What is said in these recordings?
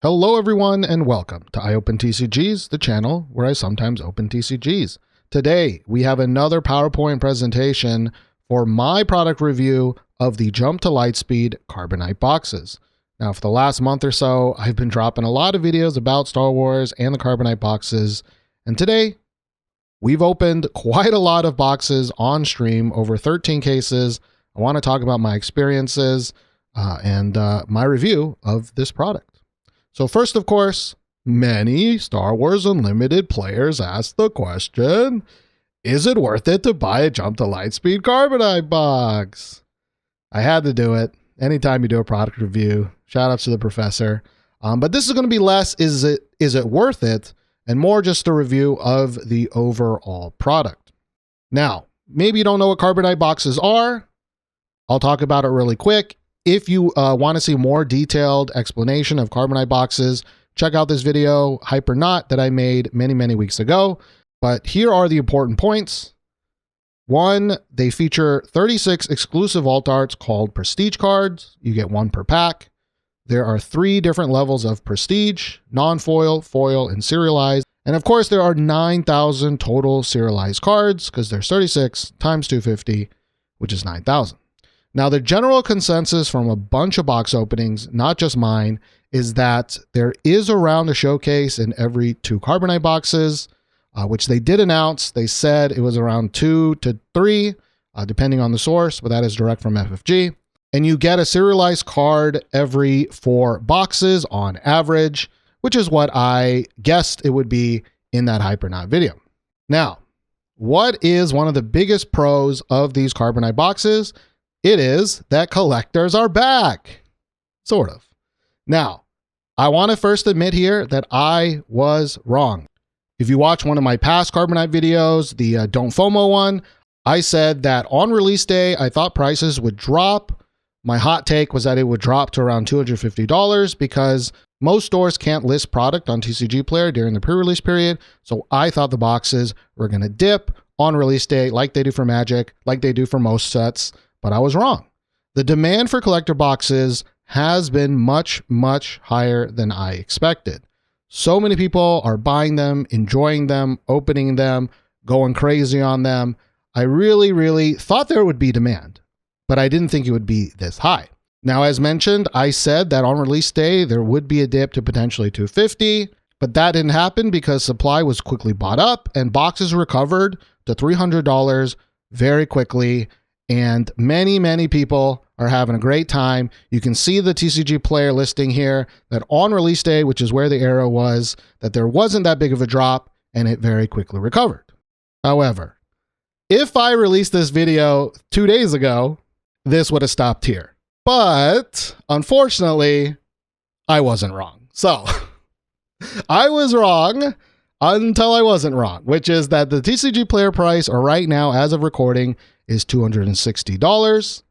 Hello everyone and welcome to I Open TCGs, the channel where I sometimes open TCGs. Today we have another PowerPoint presentation for my product review of the Jump to Lightspeed Carbonite boxes. Now for the last month or so, I've been dropping a lot of videos about Star Wars and the Carbonite boxes, and today we've opened quite a lot of boxes on stream, over 13 cases. I want to talk about my experiences and my review of this product. So first, of course, many Star Wars Unlimited players ask the question, is it worth it to buy a Jump to Lightspeed Carbonite box? I had to do it. Anytime you do a product review, shout out to the professor. But this is going to be less, is it worth it? And more just a review of the overall product. Now, maybe you don't know what Carbonite boxes are. I'll talk about it really quick. If you want to see more detailed explanation of Carbonite boxes, check out this video, Hypernaut, that I made many weeks ago. But here are the important points. One, they feature 36 exclusive alt arts called prestige cards. You get one per pack. There are 3 different levels of prestige: non-foil, foil, and serialized. And of course, there are 9,000 total serialized cards because there's 36 times 250, which is 9,000. Now, the general consensus from a bunch of box openings, not just mine, is that there is a round of showcase in every 2 Carbonite boxes, which they did announce. They said it was around 2 to 3, depending on the source, but that is direct from FFG. And you get a serialized card every 4 boxes on average, which is what I guessed it would be in that Hypernaut video. Now, what is one of the biggest pros of these Carbonite boxes? It is that collectors are back, sort of. Now, I want to first admit here that I was wrong. If you watch one of my past Carbonite videos, the Don't FOMO one, I said that on release day, I thought prices would drop. My hot take was that it would drop to around $250 because most stores can't list product on TCG Player during the pre-release period. So I thought the boxes were going to dip on release day like they do for Magic, like they do for most sets. But I was wrong. The demand for collector boxes has been much higher than I expected. So many people are buying them, enjoying them, opening them, going crazy on them. I really thought there would be demand, but I didn't think it would be this high. Now, as mentioned, I said that on release day, there would be a dip to potentially $250, but that didn't happen because supply was quickly bought up and boxes recovered to $300 very quickly. And many people are having a great time. You can see the TCG Player listing here that on release day, which is where the arrow was, that there wasn't that big of a drop and it very quickly recovered. However, if I released this video 2 days ago, this would have stopped here. But unfortunately, I wasn't wrong. So I was wrong until I wasn't wrong, which is that the TCG Player price, or right now as of recording, is $260.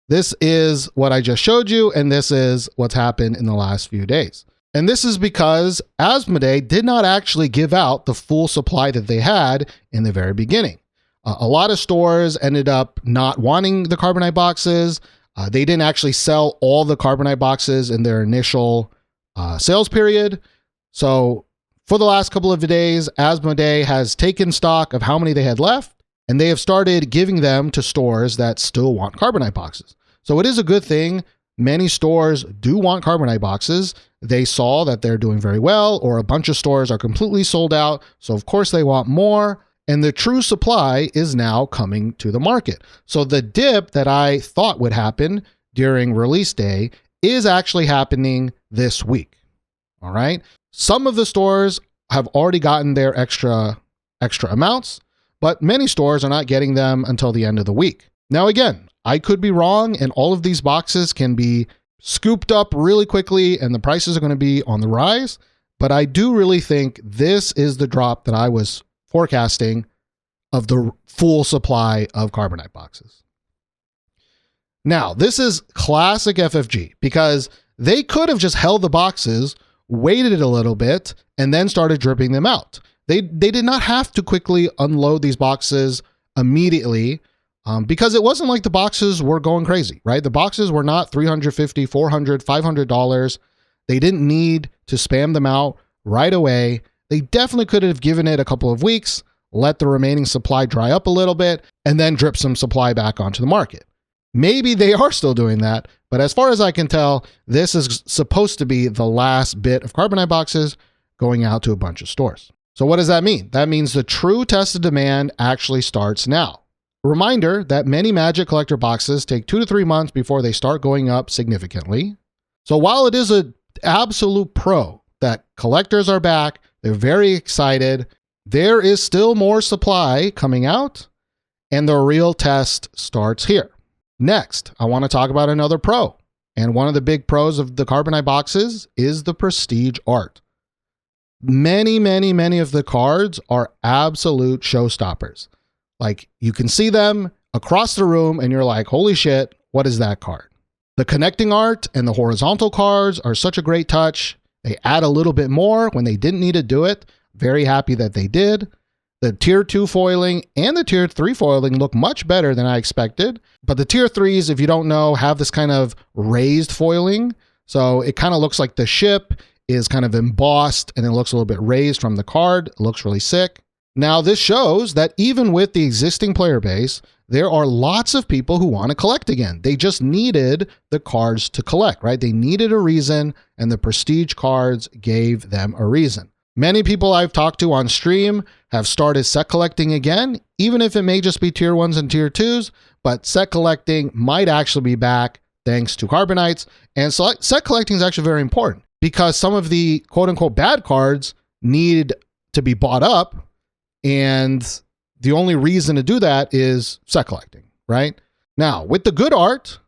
This is what I just showed you, and this is what's happened in the last few days. And this is because Asmodee did not actually give out the full supply that they had in the very beginning. A lot of stores ended up not wanting the Carbonite boxes. They didn't actually sell all the Carbonite boxes in their initial sales period. So for the last couple of days, Asmodee has taken stock of how many they had left, and they have started giving them to stores that still want Carbonite boxes. So it is a good thing. Many stores do want Carbonite boxes. They saw that they're doing very well, or a bunch of stores are completely sold out. So of course they want more. And the true supply is now coming to the market. So the dip that I thought would happen during release day is actually happening this week. All right. Some of the stores have already gotten their extra amounts, but many stores are not getting them until the end of the week. Now, again, I could be wrong, and all of these boxes can be scooped up really quickly, and the prices are going to be on the rise. But I do really think this is the drop that I was forecasting of the full supply of Carbonite boxes. Now, this is classic FFG because they could have just held the boxes, waited a little bit, and then started dripping them out. They did not have to quickly unload these boxes immediately because it wasn't like the boxes were going crazy, right? The boxes were not $350, $400, $500. They didn't need to spam them out right away. They definitely could have given it a couple of weeks, let the remaining supply dry up a little bit, and then drip some supply back onto the market. Maybe they are still doing that, but as far as I can tell, this is supposed to be the last bit of Carbonite boxes going out to a bunch of stores. So what does that mean? That means the true test of demand actually starts now. Reminder that many Magic collector boxes take 2 to 3 months before they start going up significantly. So while it is an absolute pro that collectors are back, they're very excited, there is still more supply coming out, and the real test starts here. Next, I want to talk about another pro. And one of the big pros of the Carbonite boxes is the prestige art. Many of the cards are absolute showstoppers. Like, you can see them across the room and you're like, holy shit, what is that card? The connecting art and the horizontal cards are such a great touch. They add a little bit more when they didn't need to do it. Very happy that they did. The tier 2 foiling and the tier 3 foiling look much better than I expected. But the tier 3s, if you don't know, have this kind of raised foiling. So it kind of looks like the ship is kind of embossed and it looks a little bit raised from the card. It looks really sick. Now, this shows that even with the existing player base, there are lots of people who want to collect again. They just needed the cards to collect, right? They needed a reason, and the prestige cards gave them a reason. Many people I've talked to on stream have started set collecting again, even if it may just be tier 1s and tier 2s, but set collecting might actually be back thanks to Carbonites. And set collecting is actually very important because some of the quote-unquote bad cards need to be bought up, and the only reason to do that is set collecting, right? Now, with the good art,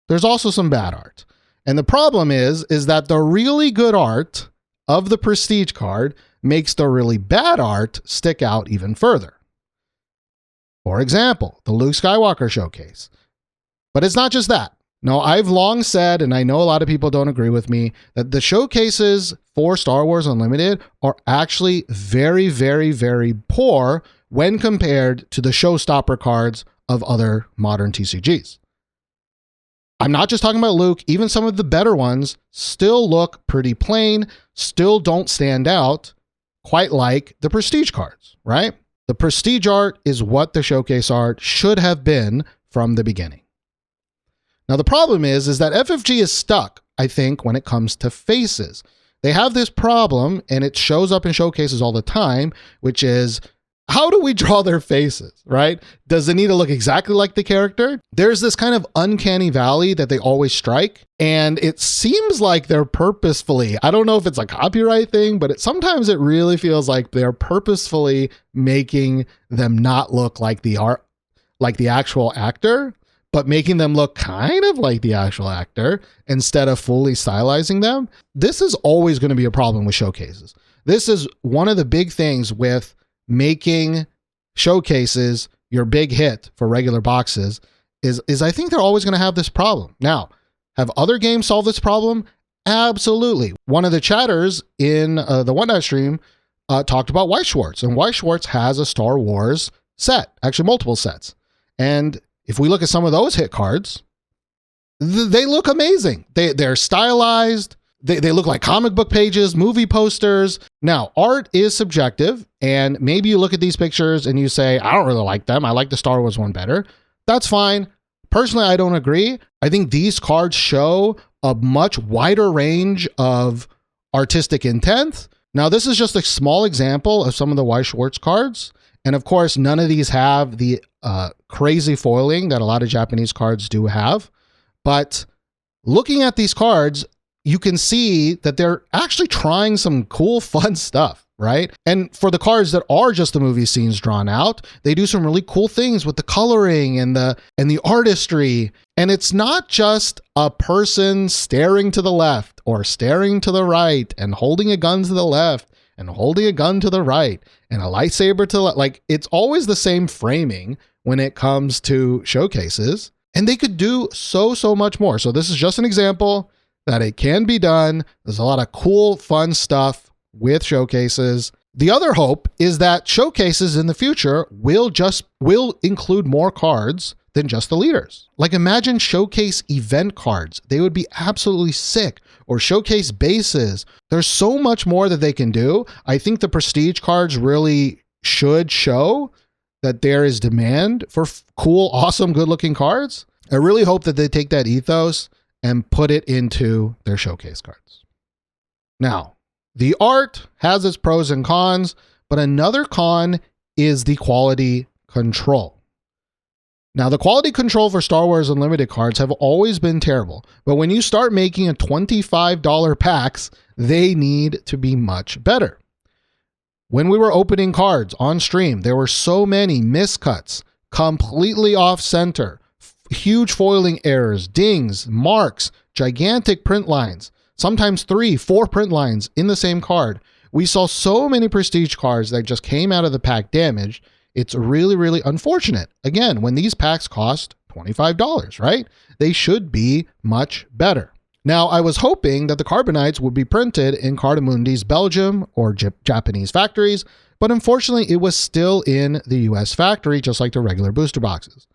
there's also some bad art. And the problem is that the really good art of the prestige card makes the really bad art stick out even further. For example, the Luke Skywalker showcase. But it's not just that. No, I've long said, and I know a lot of people don't agree with me, that the showcases for Star Wars Unlimited are actually very poor when compared to the showstopper cards of other modern TCGs. I'm not just talking about Luke, even some of the better ones still look pretty plain, still don't stand out quite like the prestige cards, right? The prestige art is what the showcase art should have been from the beginning. Now, the problem is that FFG is stuck, I think, when it comes to faces. They have this problem, and it shows up in showcases all the time, which is, how do we draw their faces, right? Does it need to look exactly like the character? There's this kind of uncanny valley that they always strike, and it seems like they're purposefully, I don't know if it's a copyright thing, but sometimes it really feels like they're purposefully making them not look like the art, like the actual actor, but making them look kind of like the actual actor instead of fully stylizing them. This is always going to be a problem with showcases. This is one of the big things with making showcases your big hit for regular boxes is I think they're always going to have this problem. Now, have other games solved this problem? Absolutely. One of the chatters in the One Night stream talked about Weiss Schwarz, and Weiss Schwarz has a Star Wars set, actually multiple sets. And if we look at some of those hit cards, they look amazing. They're stylized. They look like comic book pages, movie posters. Now, art is subjective, and maybe you look at these pictures and you say, I don't really like them. I like the Star Wars one better. That's fine. Personally, I don't agree. I think these cards show a much wider range of artistic intent. Now, this is just a small example of some of the Weiss Schwarz cards. And of course, none of these have the crazy foiling that a lot of Japanese cards do have. But looking at these cards, you can see that they're actually trying some cool, fun stuff, right? And for the cards that are just the movie scenes drawn out, they do some really cool things with the coloring and the artistry. And it's not just a person staring to the left or staring to the right and holding a gun to the left and holding a gun to the right and a lightsaber to the left. Like, it's always the same framing when it comes to showcases. And they could do so much more. So this is just an example that it can be done. There's a lot of cool, fun stuff with showcases. The other hope is that showcases in the future will include more cards than just the leaders. Like, imagine showcase event cards. They would be absolutely sick. or showcase bases. There's so much more that they can do. I think the prestige cards really should show that there is demand for cool, awesome, good-looking cards. I really hope that they take that ethos and put it into their showcase cards. Now, the art has its pros and cons, but another con is the quality control. Now, the quality control for Star Wars Unlimited cards have always been terrible, but when you start making a $25 packs, they need to be much better. When we were opening cards on stream, there were so many miscuts, completely off center, huge foiling errors, dings, marks, gigantic print lines, sometimes 3, 4 print lines in the same card. We saw so many prestige cards that just came out of the pack damaged. It's really, really unfortunate. Again, when these packs cost $25, right? They should be much better. Now, I was hoping that the Carbonites would be printed in Cardamundi's Belgium or Japanese factories, but unfortunately, it was still in the US factory, just like the regular booster boxes.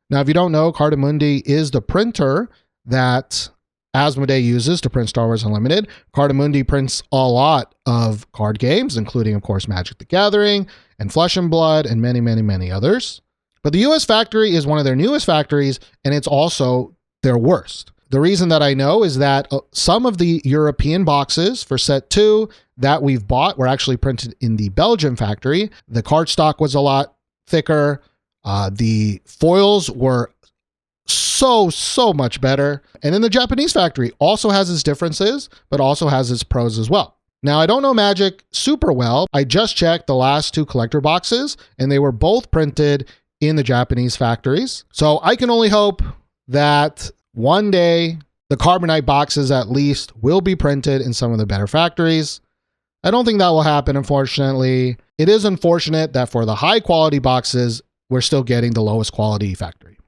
Now, if you don't know, Cardamundi is the printer that Asmodee uses to print Star Wars Unlimited. Cardamundi prints a lot of card games, including, of course, Magic the Gathering and Flesh and Blood and many, many, many others. But the US factory is one of their newest factories, and it's also their worst. The reason that I know is that some of the European boxes for set 2 that we've bought were actually printed in the Belgian factory. The cardstock was a lot thicker. The foils were so much better. And then the Japanese factory also has its differences, but also has its pros as well. Now, I don't know Magic super well. I just checked the last 2 collector boxes, and they were both printed in the Japanese factories. So I can only hope that one day the Carbonite boxes at least will be printed in some of the better factories. I don't think that will happen, unfortunately. It is unfortunate that for the high quality boxes, we're still getting the lowest quality factory.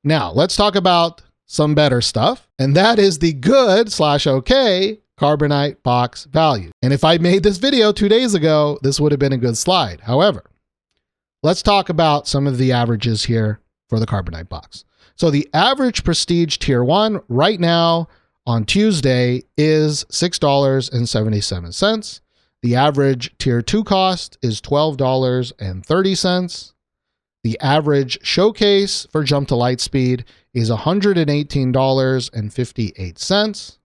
Now, let's talk about some better stuff, and that is the good/okay Carbonite box value. And if I made this video 2 days ago, this would have been a good slide. However, let's talk about some of the averages here for the Carbonite box. So the average prestige tier 1 right now on Tuesday is $6.77. The average tier 2 cost is $12.30. The average showcase for Jump to Lightspeed is $118.58.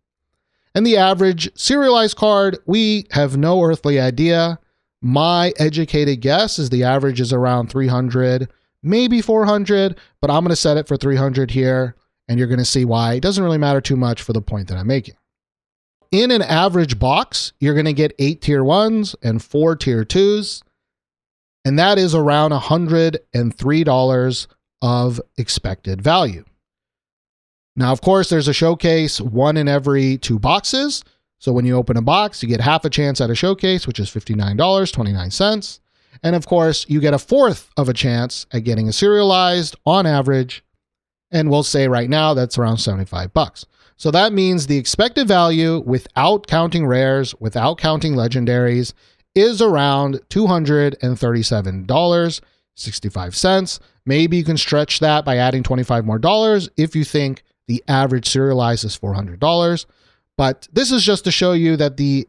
And the average serialized card, we have no earthly idea. My educated guess is the average is around 300, maybe 400, but I'm going to set it for 300 here, and you're going to see why. It doesn't really matter too much for the point that I'm making. In an average box, you're going to get 8 tier 1s and 4 tier 2s, and that is around $103 of expected value. Now, of course, there's a showcase 1 in every 2 boxes. So when you open a box, you get half a chance at a showcase, which is $59.29. And of course, you get a fourth of a chance at getting a serialized on average. And we'll say right now that's around $75. So that means the expected value without counting rares, without counting legendaries, is around $237.65. Maybe you can stretch that by adding $25 more if you think the average serialized is $400. But this is just to show you that the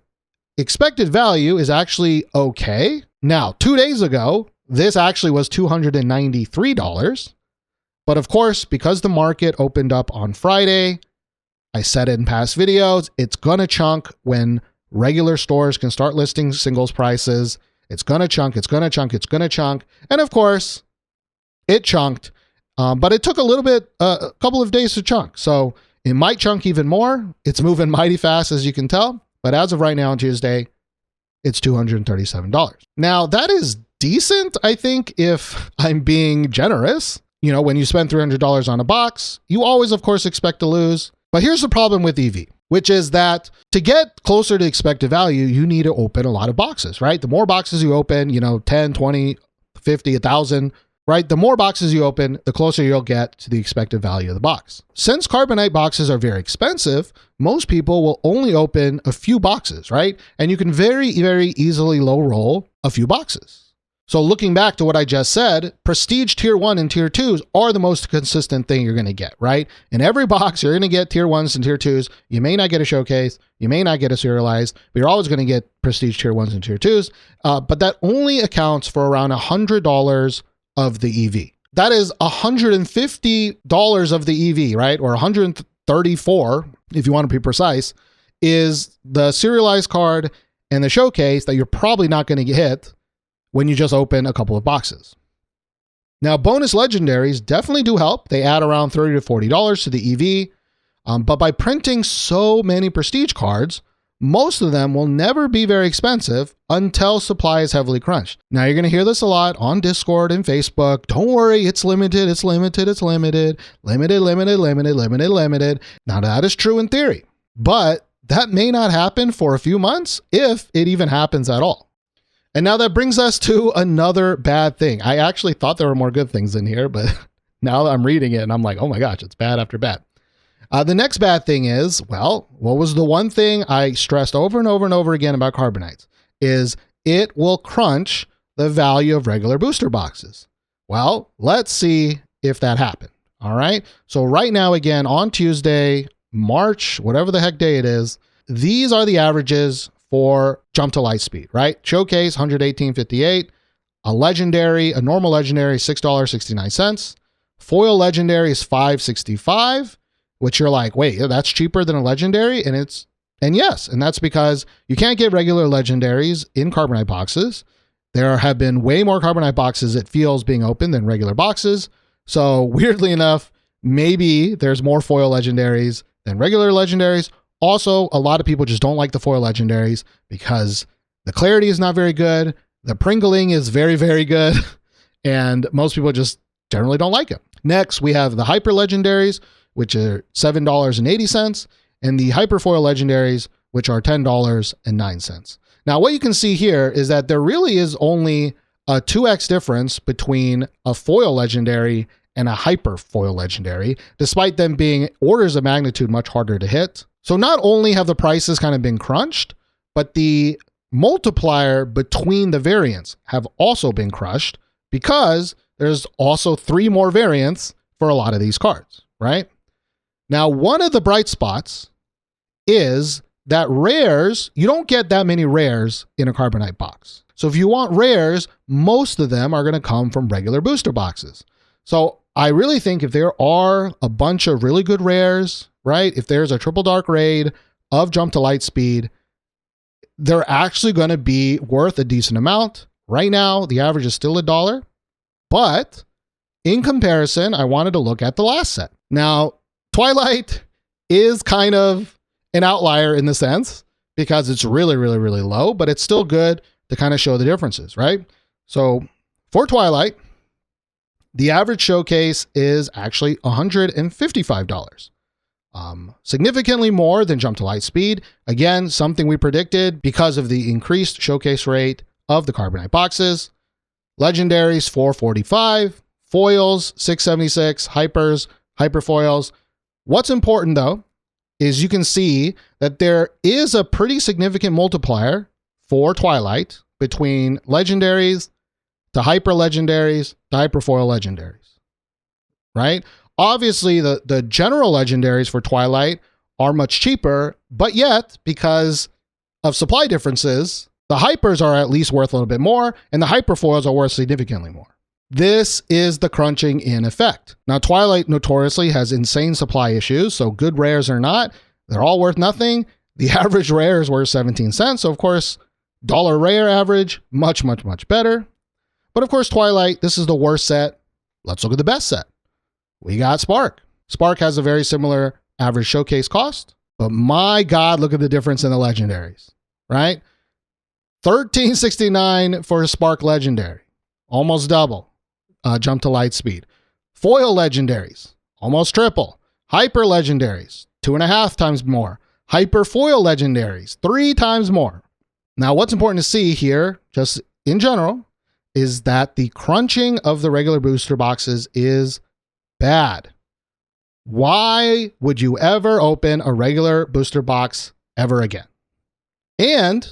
expected value is actually okay. Now, 2 days ago, this actually was $293. But of course, because the market opened up on Friday, I said it in past videos, it's going to chunk when regular stores can start listing singles prices. It's going to chunk, it's going to chunk, it's going to chunk. And of course, it chunked, but it took a couple of days to chunk. So it might chunk even more. It's moving mighty fast, as you can tell. But as of right now on Tuesday, it's $237. Now, that is decent, I think, if I'm being generous. You know, when you spend $300 on a box, you always, of course, expect to lose. But here's the problem with EV, which is that to get closer to expected value, you need to open a lot of boxes, right? The more boxes you open, 10, 20, 50, 1,000, right? The more boxes you open, the closer you'll get to the expected value of the box. Since Carbonite boxes are very expensive, most people will only open a few boxes, right? And you can very, very easily low roll a few boxes. So looking back to what I just said, prestige tier 1 and tier 2s are the most consistent thing you're going to get, right? In every box, you're going to get tier 1s and tier 2s. You may not get a showcase. You may not get a serialized, but you're always going to get prestige tier 1s and tier 2s. But that only accounts for around $100 of the EV. That is $150 of the EV, right? Or 134, if you want to be precise, is the serialized card and the showcase that you're probably not going to hit when you just open a couple of boxes. Now, bonus legendaries definitely do help. They add around $30 to $40 to the EV. But by printing so many prestige cards, most of them will never be very expensive until supply is heavily crunched. Now, you're going to hear this a lot on Discord and Facebook. Don't worry, it's limited, it's limited, it's limited, limited, limited, limited, limited, limited. Now, that is true in theory, but that may not happen for a few months, if it even happens at all. And now that brings us to another bad thing. I actually thought there were more good things in here, but now that I'm reading it and I'm like, oh my gosh, it's bad after bad. The next bad thing is, well, what was the one thing I stressed over and over and over again about Carbonites? Is it will crunch the value of regular booster boxes. Well, let's see if that happened. All right. So right now, again, on Tuesday, March, whatever the heck day it is, these are the averages for Jump to Light Speed, right? Showcase, $118.58. A legendary, a normal legendary, $6.69. Foil legendary is $5.65, which you're like, wait, that's cheaper than a legendary? And yes, and that's because you can't get regular legendaries in Carbonite boxes. There have been way more Carbonite boxes, it feels, being opened than regular boxes. So weirdly enough, maybe there's more foil legendaries than regular legendaries. Also, a lot of people just don't like the foil legendaries because the clarity is not very good. The pringling is very, very good. And most people just generally don't like it. Next, we have the hyper legendaries, which are $7.80, and the hyper foil legendaries, which are $10.09. Now, what you can see here is that there really is only a 2x difference between a foil legendary and a hyper foil legendary, despite them being orders of magnitude much harder to hit. So not only have the prices kind of been crunched, but the multiplier between the variants have also been crushed because there's also 3 more variants for a lot of these cards, right? Now, one of the bright spots is that rares, you don't get that many rares in a Carbonite box. So if you want rares, most of them are going to come from regular booster boxes. So I really think if there are a bunch of really good rares, right? If there's a triple dark raid of Jump to Light Speed, they're actually going to be worth a decent amount. Right now, the average is still $1, but in comparison, I wanted to look at the last set. Now, Twilight is kind of an outlier in the sense because it's really, really, really low, but it's still good to kind of show the differences, right? So for Twilight, the average showcase is actually $155. Significantly more than Jump to Light Speed. Again, something we predicted because of the increased showcase rate of the Carbonite boxes. Legendaries, $445. Foils, $676. Hypers, hyper foils. What's important though, is you can see that there is a pretty significant multiplier for Twilight between legendaries to hyper legendaries to hyper foil legendaries, right? Obviously, the general legendaries for Twilight are much cheaper, but yet, because of supply differences, the hypers are at least worth a little bit more, and the hyper foils are worth significantly more. This is the crunching in effect. Now, Twilight notoriously has insane supply issues, so good rares or not, they're all worth nothing. The average rare is worth 17 cents, so of course, dollar rare average, much, much, much better. But of course, Twilight, this is the worst set. Let's look at the best set. We got Spark. Spark has a very similar average showcase cost, but my God, look at the difference in the legendaries, right? $13.69 for a Spark legendary, almost double. Jump to Light Speed. Foil legendaries, almost triple. Hyper legendaries, 2.5 times more. Hyper foil legendaries, 3 times more. Now, what's important to see here, just in general, is that the crunching of the regular booster boxes is bad. Why would you ever open a regular booster box ever again? And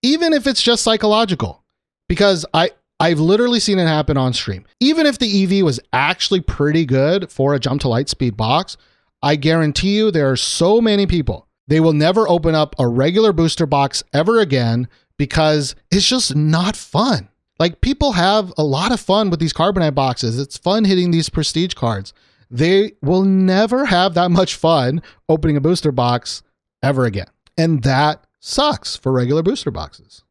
even if it's just psychological, because I've literally seen it happen on stream. Even if the EV was actually pretty good for a jump to light speed box, I guarantee you there are so many people, they will never open up a regular booster box ever again because it's just not fun. Like, people have a lot of fun with these Carbonite boxes. It's fun hitting these prestige cards. They will never have that much fun opening a booster box ever again. And that sucks for regular booster boxes.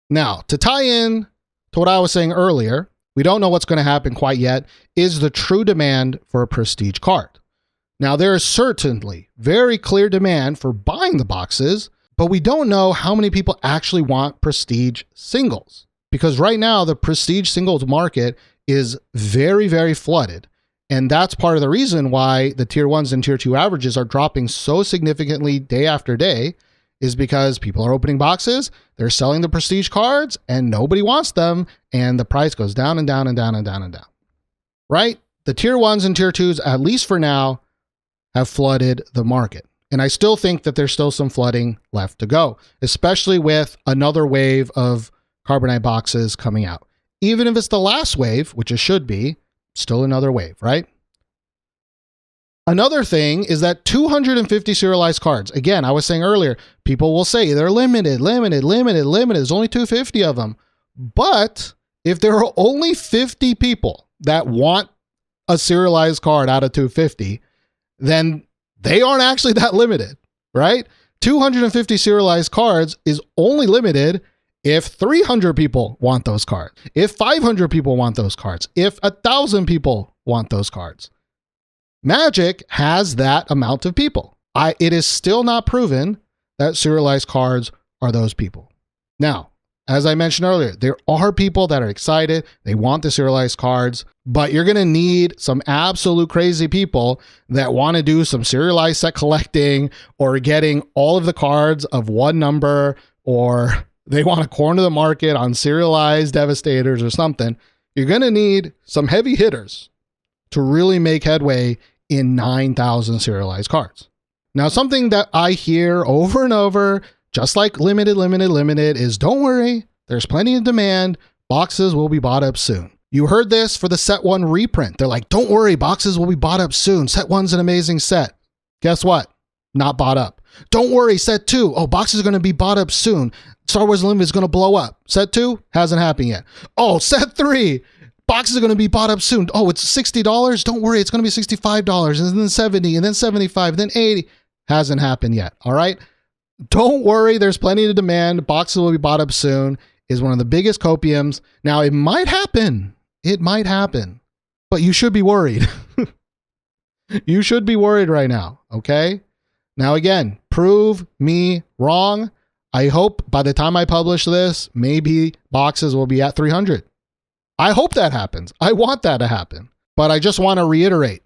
Now, to tie in to what I was saying earlier, we don't know what's going to happen quite yet, is the true demand for a prestige card. Now, there is certainly very clear demand for buying the boxes, but we don't know how many people actually want prestige singles. Because right now, the prestige singles market is very, very flooded. And that's part of the reason why the tier 1s and tier 2 averages are dropping so significantly day after day, is because people are opening boxes, they're selling the prestige cards, and nobody wants them, and the price goes down and down and down and down and down. Right? The tier 1s and tier 2s, at least for now, have flooded the market. And I still think that there's still some flooding left to go, especially with another wave of Carbonite boxes coming out. Even if it's the last wave, which it should be, still another wave, right? Another thing is that 250 serialized cards. Again, I was saying earlier, people will say they're limited. There's only 250 of them. But if there are only 50 people that want a serialized card out of 250, then they aren't actually that limited, right? 250 serialized cards is only limited if 300 people want those cards, if 500 people want those cards, if 1,000 people want those cards. Magic has that amount of people. It is still not proven that serialized cards are those people. Now, as I mentioned earlier, there are people that are excited. They want the serialized cards, but you're going to need some absolute crazy people that want to do some serialized set collecting or getting all of the cards of one number, or they want to corner the market on serialized devastators or something. You're going to need some heavy hitters to really make headway in 9,000 serialized cards. Now, something that I hear over and over, just like limited, is don't worry, there's plenty of demand. Boxes will be bought up soon. You heard this for the set 1 reprint. They're like, don't worry, boxes will be bought up soon. Set 1's an amazing set. Guess what? Not bought up. Don't worry, set 2. Oh, boxes are going to be bought up soon. Star Wars Limited is going to blow up. Set 2 hasn't happened yet. Oh, set 3. Boxes are going to be bought up soon. Oh, it's $60. Don't worry, it's going to be $65 and then $70 and then $75 and then $80. Hasn't happened yet. All right. Don't worry, there's plenty of demand. Boxes will be bought up soon is one of the biggest copiums. Now, it might happen. It might happen. But you should be worried. You should be worried right now. Okay. Now, again, prove me wrong. I hope by the time I publish this, maybe boxes will be at 300. I hope that happens. I want that to happen. But I just want to reiterate,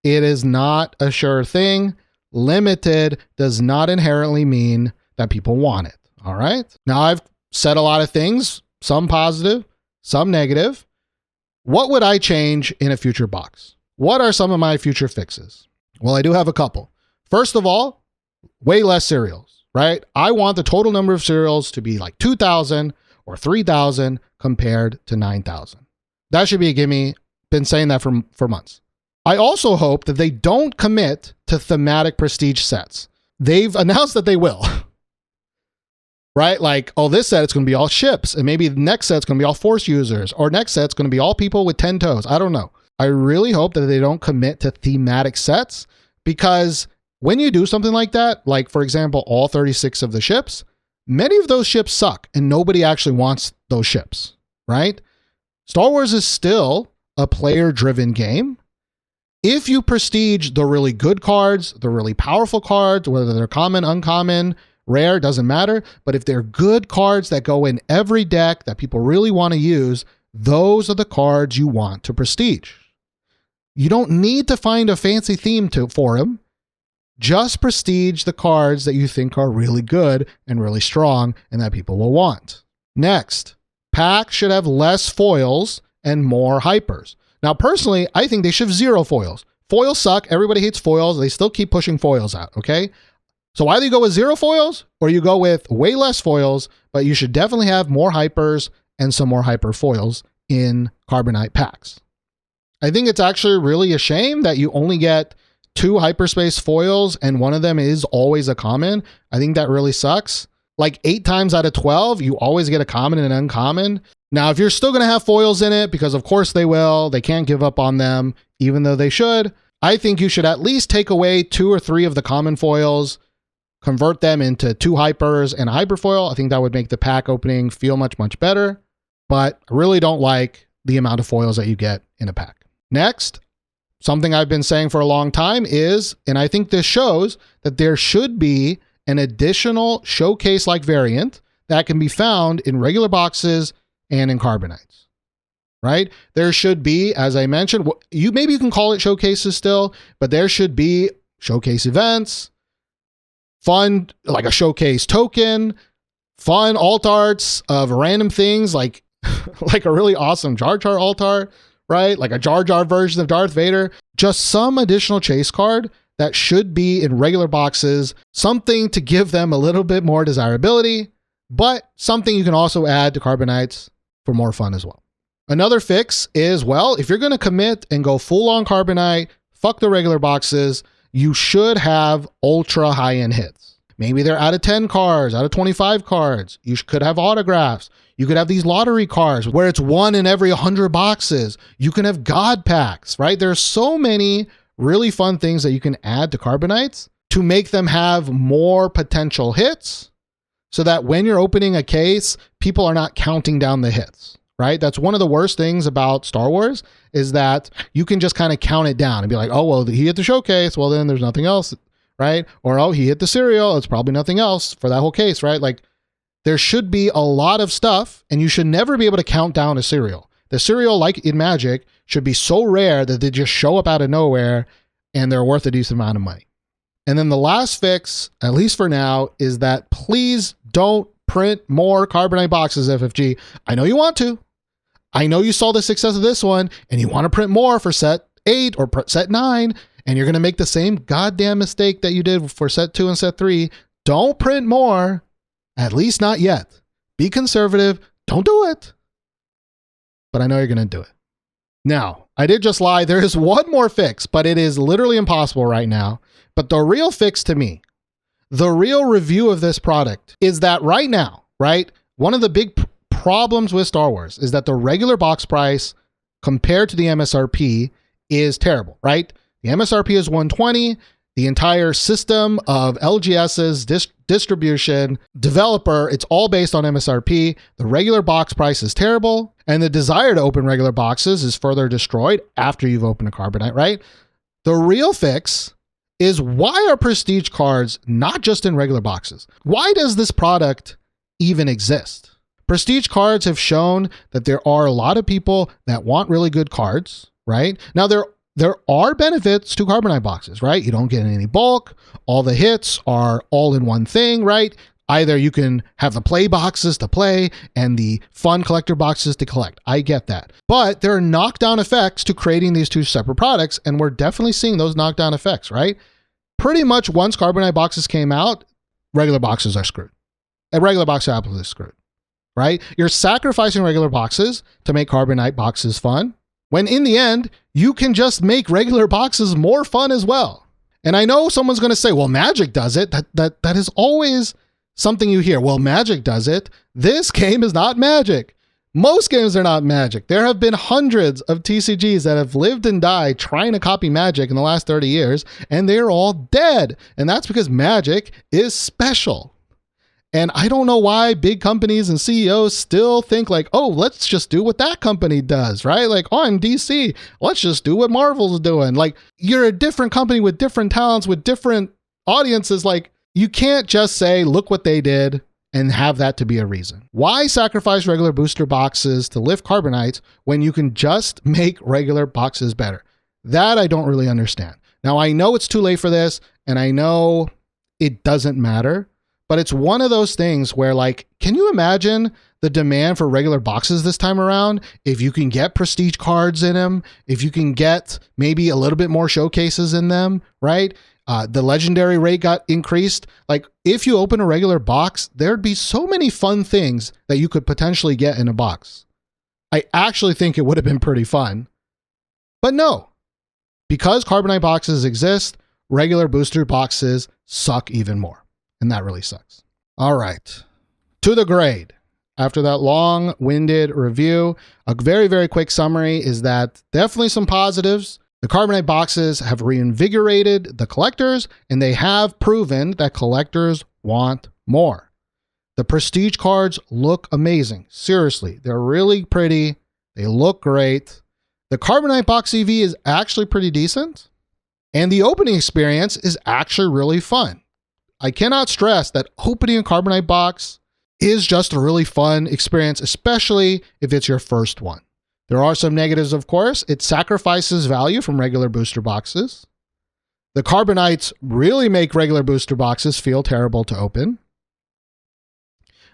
it is not a sure thing. Limited does not inherently mean that people want it. All right. Now, I've said a lot of things, some positive, some negative. What would I change in a future box? What are some of my future fixes? Well, I do have a couple. First of all, way less cereals, right? I want the total number of cereals to be like 2,000 or 3,000 compared to 9,000. That should be a gimme. Been saying that for months. I also hope that they don't commit to thematic prestige sets. They've announced that they will. Right? Like, oh, this set it's going to be all ships, and maybe the next set's going to be all force users, or next set's going to be all people with 10 toes. I don't know. I really hope that they don't commit to thematic sets, because when you do something like that, like for example, all 36 of the ships, many of those ships suck and nobody actually wants those ships, right? Star Wars is still a player-driven game. If you prestige the really good cards, the really powerful cards, whether they're common, uncommon, rare, doesn't matter. But if they're good cards that go in every deck that people really want to use, those are the cards you want to prestige. You don't need to find a fancy theme for them. Just prestige the cards that you think are really good and really strong and that people will want. Next, packs should have less foils and more hypers. Now, personally, I think they should have 0 foils. Foils suck. Everybody hates foils. They still keep pushing foils out, okay? So either you go with 0 foils or you go with way less foils, but you should definitely have more hypers and some more hyper foils in Carbonite packs. I think it's actually really a shame that you only get 2 hyperspace foils and one of them is always a common. I think that really sucks. Like 8 times out of 12, you always get a common and an uncommon. Now, if you're still going to have foils in it, because of course they will, they can't give up on them, even though they should, I think you should at least take away 2 or 3 of the common foils, convert them into 2 hypers and a hyper foil. I think that would make the pack opening feel much, much better. But I really don't like the amount of foils that you get in a pack. Next, something I've been saying for a long time is, and I think this shows, that there should be an additional showcase-like variant that can be found in regular boxes and in Carbonites, right? There should be, as I mentioned, maybe you can call it showcases still, but there should be showcase events, fun, like a showcase token, fun alt arts of random things like, like a really awesome Jar Jar alt art, right? Like a Jar Jar version of Darth Vader. Just some additional chase card that should be in regular boxes, something to give them a little bit more desirability, but something you can also add to Carbonites for more fun as well. Another fix is, well, if you're going to commit and go full on Carbonite, fuck the regular boxes, you should have ultra high-end hits. Maybe they're out of 10 cards, out of 25 cards. You could have autographs. You could have these lottery cards where it's 1 in every 100 boxes. You can have God packs, right? There's so many really fun things that you can add to Carbonites to make them have more potential hits, so that when you're opening a case, people are not counting down the hits, right? That's one of the worst things about Star Wars, is that you can just kind of count it down and be like, oh, well, he hit the showcase. Well, then there's nothing else, right? Or, oh, he hit the cereal. It's probably nothing else for that whole case, right? Like, there should be a lot of stuff, and you should never be able to count down a cereal. The cereal, like in Magic, should be so rare that they just show up out of nowhere and they're worth a decent amount of money. And then the last fix, at least for now, is that please don't print more Carbonite boxes, FFG. I know you want to. I know you saw the success of this one and you want to print more for set 8 or set 9, and you're going to make the same goddamn mistake that you did for set 2 and set 3. Don't print more, at least not yet. Be conservative. Don't do it. But I know you're going to do it. Now, I did just lie. There is one more fix, but it is literally impossible right now. But the real fix to me, the real review of this product is that right now, right, one of the big problems with Star Wars is that the regular box price compared to the MSRP is terrible, right? The MSRP is $120. The entire system of LGS's distribution, developer, it's all based on MSRP. The regular box price is terrible, and the desire to open regular boxes is further destroyed after you've opened a Carbonite, right? The real fix is, why are prestige cards not just in regular boxes? Why does this product even exist? Prestige cards have shown that there are a lot of people that want really good cards, right? Now, there are benefits to Carbonite boxes, right? You don't get any bulk. All the hits are all in one thing, right? Either you can have the play boxes to play and the fun collector boxes to collect. I get that. But there are knockdown effects to creating these two separate products, and we're definitely seeing those knockdown effects, right? Pretty much once Carbonite boxes came out, regular boxes are screwed. A regular box of apples is screwed, right? You're sacrificing regular boxes to make Carbonite boxes fun, when in the end, you can just make regular boxes more fun as well. And I know someone's going to say, well, Magic does it. That is always something you hear. Well, Magic does it. This game is not Magic. Most games are not Magic. There have been hundreds of TCGs that have lived and died trying to copy Magic in the last 30 years, and they're all dead. And that's because Magic is special. And I don't know why big companies and CEOs still think like, oh, let's just do what that company does, right? Like, oh, I'm DC. Let's just do what Marvel's doing. Like, you're a different company with different talents, with different audiences. Like, you can't just say, look what they did and have that to be a reason. Why sacrifice regular booster boxes to lift Carbonites when you can just make regular boxes better? That I don't really understand. Now, I know it's too late for this, and I know it doesn't matter. But it's one of those things where, like, can you imagine the demand for regular boxes this time around? If you can get prestige cards in them, if you can get maybe a little bit more showcases in them, right? The legendary rate got increased. Like, if you open a regular box, there'd be so many fun things that you could potentially get in a box. I actually think it would have been pretty fun. But no, because Carbonite boxes exist, regular booster boxes suck even more. And that really sucks. All right, to the grade. After that long-winded review, a very, very quick summary is that definitely some positives. The Carbonite boxes have reinvigorated the collectors, and they have proven that collectors want more. The prestige cards look amazing. Seriously, they're really pretty. They look great. The Carbonite box EV is actually pretty decent, and the opening experience is actually really fun. I cannot stress that opening a Carbonite box is just a really fun experience, especially if it's your first one. There are some negatives, of course. It sacrifices value from regular booster boxes. The Carbonites really make regular booster boxes feel terrible to open.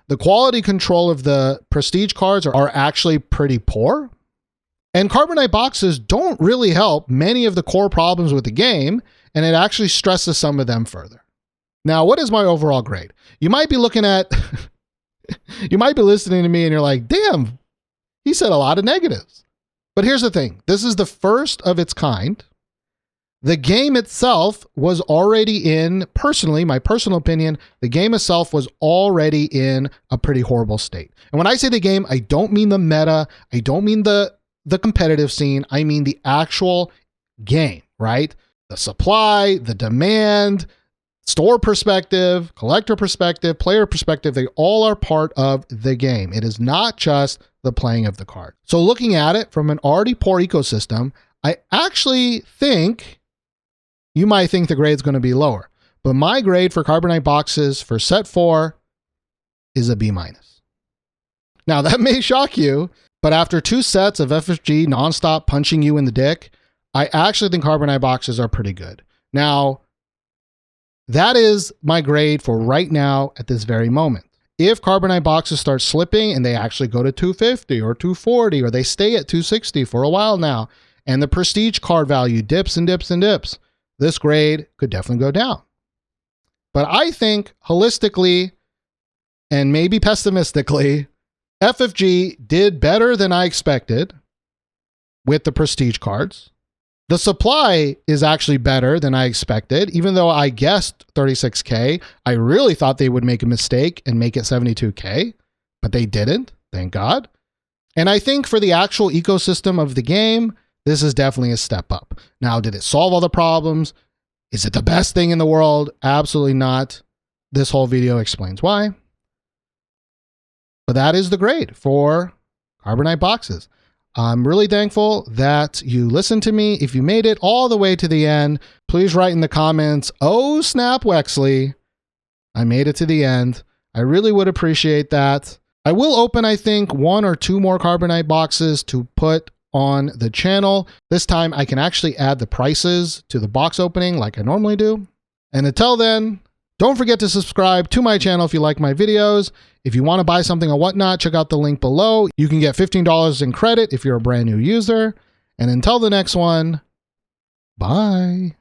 The quality control of the prestige cards are actually pretty poor. And Carbonite boxes don't really help many of the core problems with the game, and it actually stresses some of them further. Now, what is my overall grade? You might be looking at... You might be listening to me and you're like, damn, he said a lot of negatives. But here's the thing. This is the first of its kind. The game itself was already in, personally, my personal opinion, the game itself was already in a pretty horrible state. And when I say the game, I don't mean the meta. I don't mean the competitive scene. I mean the actual game, right? The supply, the demand, store perspective, collector perspective, player perspective, they all are part of the game. It is not just the playing of the card. So looking at it from an already poor ecosystem, I actually think, you might think the grade is going to be lower, but my grade for Carbonite boxes for set 4 is a B-. Now that may shock you, but after 2 sets of FFG nonstop punching you in the dick, I actually think Carbonite boxes are pretty good. Now, that is my grade for right now at this very moment. If Carbonite boxes start slipping and they actually go to 250 or 240, or they stay at 260 for a while now, and the prestige card value dips and dips and dips, this grade could definitely go down. But I think holistically, and maybe pessimistically, FFG did better than I expected with the prestige cards. The supply is actually better than I expected. Even though I guessed 36K, I really thought they would make a mistake and make it 72K, but they didn't, thank God. And I think for the actual ecosystem of the game, this is definitely a step up. Now, did it solve all the problems? Is it the best thing in the world? Absolutely not. This whole video explains why. But that is the grade for Carbonite boxes. I'm really thankful that you listened to me. If you made it all the way to the end, please write in the comments, "Oh, snap, Wexley, I made it to the end." I really would appreciate that. I will open, I think, 1 or 2 more Carbonite boxes to put on the channel. This time I can actually add the prices to the box opening like I normally do. And until then, don't forget to subscribe to my channel if you like my videos. If you want to buy something or whatnot, check out the link below. You can get $15 in credit if you're a brand new user. And until the next one, bye.